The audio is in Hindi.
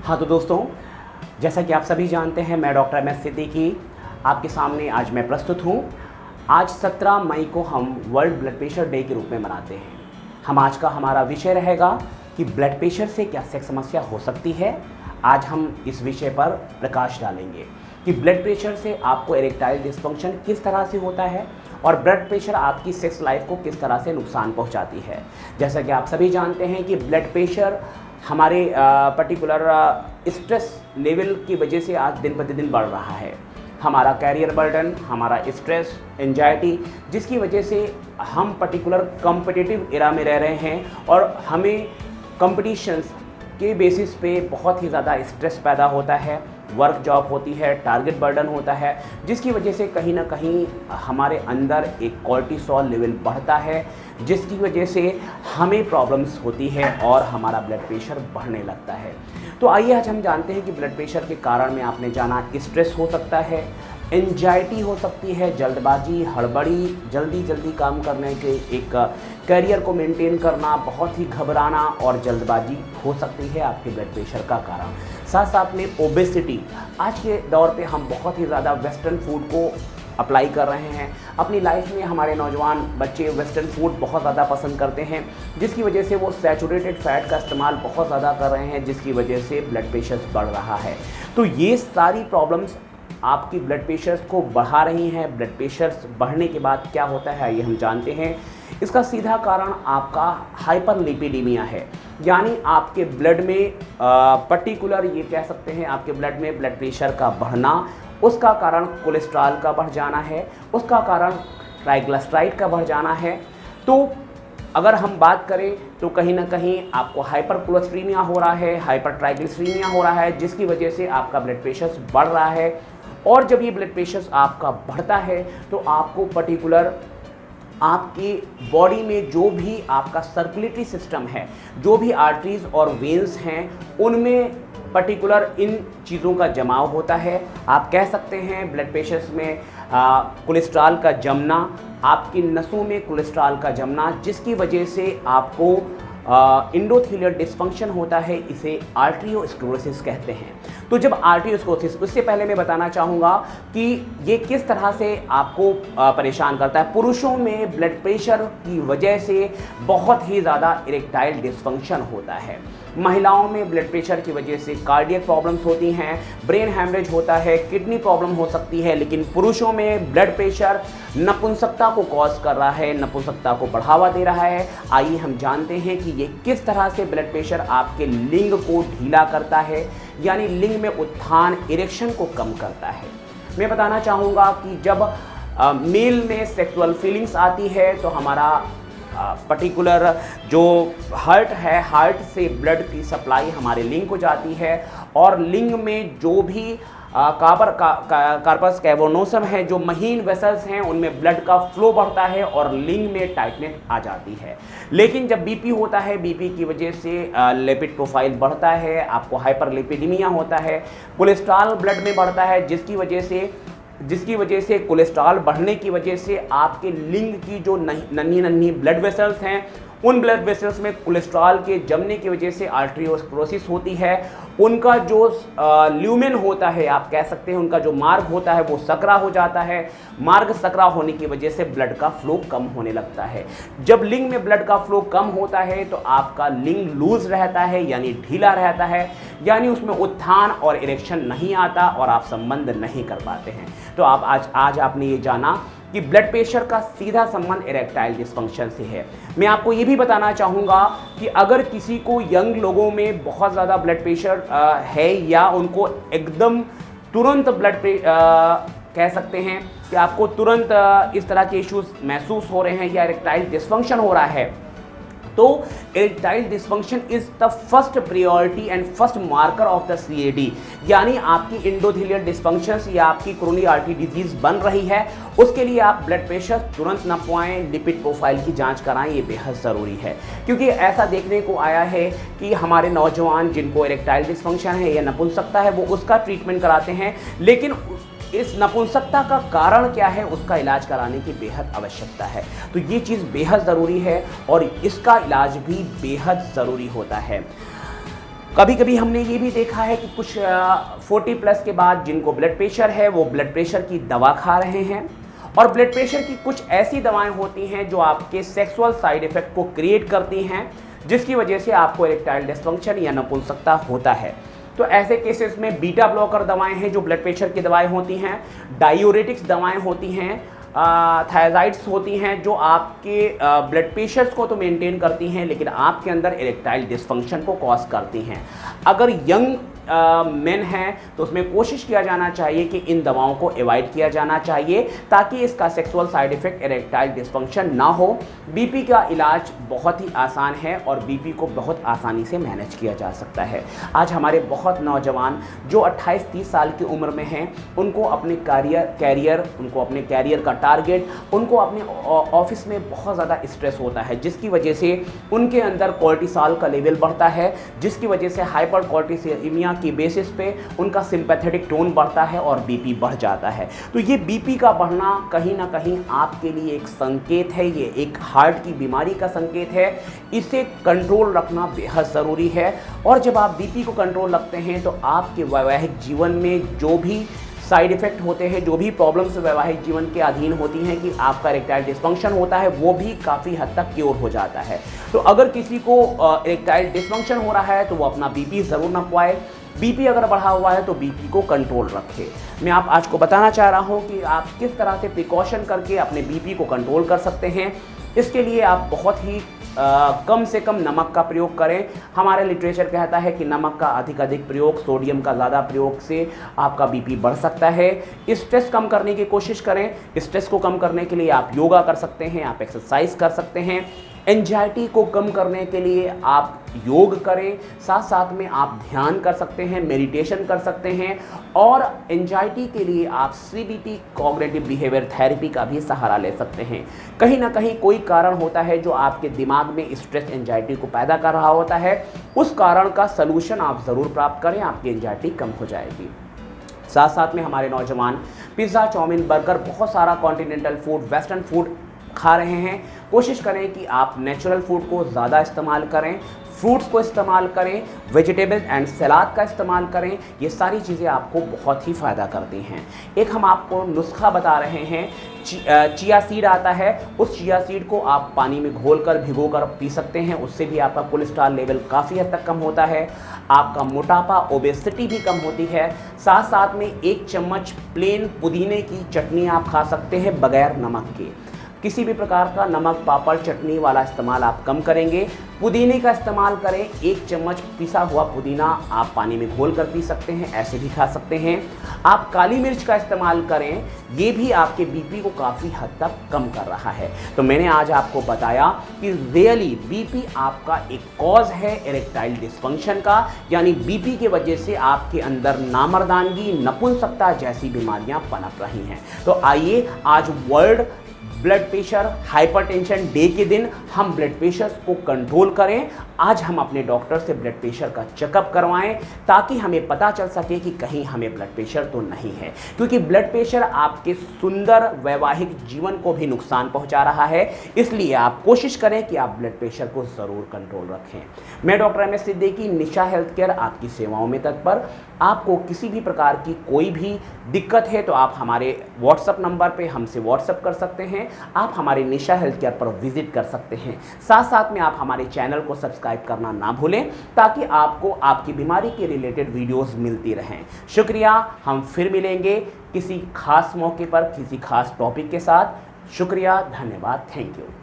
हाँ तो दोस्तों, जैसा कि आप सभी जानते हैं, मैं डॉक्टर एम.एस. सिद्दीकी आपके सामने आज मैं प्रस्तुत हूँ। आज 17 मई को हम वर्ल्ड ब्लड प्रेशर डे के रूप में मनाते हैं। आज का हमारा विषय रहेगा कि ब्लड प्रेशर से क्या सेक्स समस्या हो सकती है। आज हम इस विषय पर प्रकाश डालेंगे कि ब्लड प्रेशर से आपको इरेक्टाइल डिस्फंक्शन किस तरह से होता है और ब्लड प्रेशर आपकी सेक्स लाइफ को किस तरह से नुकसान पहुंचाती है। जैसा कि आप सभी जानते हैं कि ब्लड प्रेशर हमारे पर्टिकुलर स्ट्रेस लेवल की वजह से आज दिन प्रतिदिन बढ़ रहा है। हमारा कैरियर बर्डन, हमारा स्ट्रेस, एंजाइटी, जिसकी वजह से हम पर्टिकुलर कॉम्पिटिटिव एरा में रह रहे हैं और हमें कंपटीशंस के बेसिस पे बहुत ही ज़्यादा स्ट्रेस पैदा होता है। वर्क जॉब होती है, टारगेट बर्डन होता है, जिसकी वजह से कहीं ना कहीं हमारे अंदर एक कोर्टिसोल लेवल बढ़ता है, जिसकी वजह से हमें प्रॉब्लम्स होती है और हमारा ब्लड प्रेशर बढ़ने लगता है। तो आइए आज हम जानते हैं कि ब्लड प्रेशर के कारण में आपने जाना स्ट्रेस हो सकता है, एंजाइटी हो सकती है, जल्दबाजी, हड़बड़ी, जल्दी काम करने के एक करियर को मेंटेन करना, बहुत ही घबराना और जल्दबाजी हो सकती है आपके ब्लड प्रेशर का कारण। साथ साथ में ओबेसिटी, आज के दौर पे हम बहुत ही ज़्यादा वेस्टर्न फूड को अप्लाई कर रहे हैं अपनी लाइफ में। हमारे नौजवान बच्चे वेस्टर्न फूड बहुत ज़्यादा पसंद करते हैं, जिसकी वजह से वो सैचुरेटेड फैट का इस्तेमाल बहुत ज़्यादा कर रहे हैं, जिसकी वजह से ब्लड प्रेशर बढ़ रहा है। तो ये सारी प्रॉब्लम्स आपकी ब्लड प्रेशर को बढ़ा रही हैं। ब्लड प्रेशर बढ़ने के बाद क्या होता है आइए हम जानते हैं। इसका सीधा कारण आपका हाइपरलिपिडीमिया है, यानी आपके ब्लड में पर्टिकुलर ये कह सकते हैं आपके ब्लड में ब्लड प्रेशर का बढ़ना, उसका कारण कोलेस्ट्रॉल का बढ़ जाना है, उसका कारण ट्राइग्लिसराइड का बढ़ जाना है। तो अगर हम बात करें तो कहीं ना कहीं आपको हाइपरकोलेस्टेरोलिया हो रहा है, हाइपर ट्राइग्लिसरीमिया हो रहा है, जिसकी वजह से आपका ब्लड प्रेशर बढ़ रहा है। और जब ये ब्लड प्रेशर आपका बढ़ता है तो आपको पर्टिकुलर आपकी बॉडी में जो भी आपका सर्कुलेटरी सिस्टम है, जो भी आर्टरीज और वेन्स हैं, उनमें पर्टिकुलर इन चीज़ों का जमाव होता है। आप कह सकते हैं ब्लड प्रेशर में कोलेस्ट्रॉल का जमना, आपकी नसों में कोलेस्ट्रॉल का जमना, जिसकी वजह से आपको एंडोथेलियल डिस्फंक्शन होता है। इसे आर्टरियोस्क्लेरोसिस कहते हैं। तो जब आर्टरियोस्क्लेरोसिस, उससे पहले मैं बताना चाहूँगा कि ये किस तरह से आपको परेशान करता है। पुरुषों में ब्लड प्रेशर की वजह से बहुत ही ज़्यादा इरेक्टाइल डिस्फंक्शन होता है। महिलाओं में ब्लड प्रेशर की वजह से कार्डियक प्रॉब्लम्स होती हैं, ब्रेन हैमरेज होता है, किडनी प्रॉब्लम हो सकती है। लेकिन पुरुषों में ब्लड प्रेशर नपुंसकता को कॉज कर रहा है, नपुंसकता को बढ़ावा दे रहा है। आइए हम जानते हैं कि ये किस तरह से ब्लड प्रेशर आपके लिंग को ढीला करता है, यानी लिंग में उत्थान, इरेक्शन को कम करता है। मैं बताना चाहूँगा कि जब मेल में सेक्सुअल फीलिंग्स आती है तो हमारा पर्टिकुलर जो हार्ट है, हार्ट से ब्लड की सप्लाई हमारे लिंग को जाती है और लिंग में जो भी कार्पस कैवर्नोसम है, जो महीन वेसल्स हैं, उनमें ब्लड का फ्लो बढ़ता है और लिंग में टाइटनेस आ जाती है। लेकिन जब बीपी होता है, बीपी की वजह से लिपिड प्रोफाइल बढ़ता है, आपको हाइपरलिपिडीमिया होता है, कोलेस्ट्रॉल ब्लड में बढ़ता है, जिसकी वजह से कोलेस्ट्रॉल बढ़ने की वजह से आपके लिंग की जो नन्ही ब्लड वेसल्स हैं, उन ब्लड वेसल्स में कोलेस्ट्रॉल के जमने की वजह से आर्टरियोस्क्लेरोसिस होती है। उनका जो ल्यूमेन होता है, आप कह सकते हैं उनका जो मार्ग होता है वो सकरा हो जाता है। मार्ग सकरा होने की वजह से ब्लड का फ्लो कम होने लगता है। जब लिंग में ब्लड का फ्लो कम होता है तो आपका लिंग लूज रहता है, यानी ढीला रहता है, यानी उसमें उत्थान और इरेक्शन नहीं आता और आप संबंध नहीं कर पाते हैं। तो आप आज आपने ये जाना कि ब्लड प्रेशर का सीधा संबंध इरेक्टाइल डिस्फंक्शन से है। मैं आपको ये भी बताना चाहूँगा कि अगर किसी को यंग लोगों में बहुत ज़्यादा ब्लड प्रेशर है या उनको एकदम तुरंत कह सकते हैं कि आपको तुरंत इस तरह के इश्यूज महसूस हो रहे हैं या इरेक्टाइल डिस्फंक्शन हो रहा है, तो erectile dysfunction is the first priority and first marker of the CAD, यानी आपकी एंडोथेलियल डिस्फंक्शंस या आपकी कोरोनरी आर्टरी डिजीज बन रही है, उसके लिए आप ब्लड प्रेशर तुरंत नपवाएं, लिपिड प्रोफाइल की जांच कराएं। ये बेहद ज़रूरी है, क्योंकि ऐसा देखने को आया है कि हमारे नौजवान जिनको इरेक्टाइल डिस्फंक्शन है या नपुंसकता है, वो उसका ट्रीटमेंट कराते हैं, लेकिन इस नपुंसकता का कारण क्या है उसका इलाज कराने की बेहद आवश्यकता है। तो ये चीज़ बेहद ज़रूरी है और इसका इलाज भी बेहद ज़रूरी होता है। कभी कभी हमने ये भी देखा है कि कुछ 40 प्लस के बाद जिनको ब्लड प्रेशर है वो ब्लड प्रेशर की दवा खा रहे हैं, और ब्लड प्रेशर की कुछ ऐसी दवाएं होती हैं जो आपके सेक्सुअल साइड इफेक्ट को क्रिएट करती हैं, जिसकी वजह से आपको इरेक्टाइल डिस्फंक्शन या नपुंसकता होता है। तो ऐसे केसेस में बीटा ब्लॉकर दवाएं हैं जो ब्लड प्रेशर की दवाएं होती हैं, डायूरेटिक्स दवाएं होती हैं, थायराइड्स होती हैं जो आपके ब्लड प्रेशर्स को तो मेंटेन करती हैं लेकिन आपके अंदर इरेक्टाइल डिस्फंक्शन को कॉज करती हैं। अगर यंग मेन हैं तो उसमें कोशिश किया जाना चाहिए कि इन दवाओं को अवॉइड किया जाना चाहिए ताकि इसका sexual side effect erectile dysfunction ना हो। बीपी का इलाज बहुत ही आसान है और बीपी को बहुत आसानी से मैनेज किया जा सकता है। आज हमारे बहुत नौजवान जो 28-30 साल की उम्र में हैं उनको अपने कैरियर का टारगेट, उनको अपने ऑफिस में बहुत ज़्यादा स्ट्रेस होता है, जिसकी वजह से उनके अंदर कोर्टिसोल का लेवल बढ़ता है, जिसकी वजह से हाइपर कोर्टिसोलेमिया की बेसिस पे उनका सिंपैथेटिक टोन बढ़ता है और बीपी बढ़ जाता है। तो ये बीपी का बढ़ना कहीं ना कहीं आपके लिए एक संकेत है, ये एक हार्ट की बीमारी का संकेत है। इसे कंट्रोल रखना बेहद ज़रूरी है, और जब आप बीपी को कंट्रोल रखते हैं तो आपके वैवाहिक जीवन में जो भी साइड इफेक्ट होते हैं, जो भी प्रॉब्लम्स वैवाहिक जीवन के अधीन होती हैं कि आपका इरेक्टाइल डिस्फंक्शन होता है, वो भी काफ़ी हद तक क्योर हो जाता है। तो अगर किसी को इरेक्टाइल डिस्फंक्शन हो रहा है तो वो अपना बीपी ज़रूर नपवाए। बीपी अगर बढ़ा हुआ है तो बीपी को कंट्रोल रखें। मैं आज को बताना चाह रहा हूँ कि आप किस तरह से प्रिकॉशन करके अपने बीपी को कंट्रोल कर सकते हैं। इसके लिए आप बहुत ही कम से कम नमक का प्रयोग करें। हमारे लिटरेचर कहता है कि नमक का अधिक प्रयोग, सोडियम का ज़्यादा प्रयोग से आपका बीपी बढ़ सकता है। स्ट्रेस कम करने की कोशिश करें। स्ट्रेस को कम करने के लिए आप योगा कर सकते हैं, आप एक्सरसाइज कर सकते हैं। एंजाइटी को कम करने के लिए आप योग करें, साथ साथ में आप ध्यान कर सकते हैं, मेडिटेशन कर सकते हैं, और एंजाइटी के लिए आप CBT कॉग्निटिव बिहेवियर थेरेपी का भी सहारा ले सकते हैं। कहीं ना कहीं कोई कारण होता है जो आपके दिमाग में स्ट्रेस एंजाइटी को पैदा कर रहा होता है, उस कारण का सलूशन आप ज़रूर प्राप्त करें, आपकी एंजाइटी कम हो जाएगी। साथ साथ में हमारे नौजवान पिज़्ज़ा, चाउमीन, बर्गर, बहुत सारा कॉन्टिनेंटल फूड, वेस्टर्न फूड खा रहे हैं। कोशिश करें कि आप नेचुरल फूड को ज़्यादा इस्तेमाल करें, फ्रूट्स को इस्तेमाल करें, वेजिटेबल्स एंड सलाद का इस्तेमाल करें। ये सारी चीज़ें आपको बहुत ही फ़ायदा करती हैं। एक हम आपको नुस्खा बता रहे हैं, चिया सीड आता है, उस चिया सीड को आप पानी में घोलकर भिगोकर पी सकते हैं। उससे भी आपका कोलेस्ट्रॉल लेवल काफ़ी हद तक कम होता है, आपका मोटापा, ओबेसिटी भी कम होती है। साथ साथ में 1 चम्मच प्लेन पुदीने की चटनी आप खा सकते हैं बगैर नमक के। किसी भी प्रकार का नमक, पापड़, चटनी वाला इस्तेमाल आप कम करेंगे। पुदीने का इस्तेमाल करें। 1 चम्मच पिसा हुआ पुदीना आप पानी में घोल कर पी सकते हैं, ऐसे भी खा सकते हैं। आप काली मिर्च का इस्तेमाल करें, ये भी आपके बीपी को काफ़ी हद तक कम कर रहा है। तो मैंने आज आपको बताया कि रियली बीपी आपका एक कॉज है इरेक्टाइल डिस्फंक्शन का, यानी बीपी की वजह से आपके अंदर नामर्दानगी, नपुंसकता जैसी बीमारियां पनप रही हैं। तो आइए आज world blood pressure hypertension day के दिन हम ब्लड प्रेशर को कंट्रोल करें। आज हम अपने डॉक्टर से ब्लड प्रेशर का चेकअप करवाएं ताकि हमें पता चल सके कि कहीं हमें ब्लड प्रेशर तो नहीं है, क्योंकि ब्लड प्रेशर आपके सुंदर वैवाहिक जीवन को भी नुकसान पहुंचा रहा है। इसलिए आप कोशिश करें कि आप ब्लड प्रेशर को ज़रूर कंट्रोल रखें। मैं डॉक्टर MS सिद्दीकी, निशा हेल्थ केयर आपकी सेवाओं में तत्पर। आपको किसी भी प्रकार की कोई भी दिक्कत है तो आप हमारे व्हाट्सएप नंबर पे हमसे व्हाट्सएप कर सकते हैं, आप हमारे निशा हेल्थ केयर पर विजिट कर सकते हैं। साथ साथ में आप हमारे चैनल को सब्सक्राइब करना ना भूलें ताकि आपको आपकी बीमारी के रिलेटेड वीडियोस मिलती रहें। शुक्रिया। हम फिर मिलेंगे किसी खास मौके पर किसी खास टॉपिक के साथ। शुक्रिया, धन्यवाद, थैंक यू।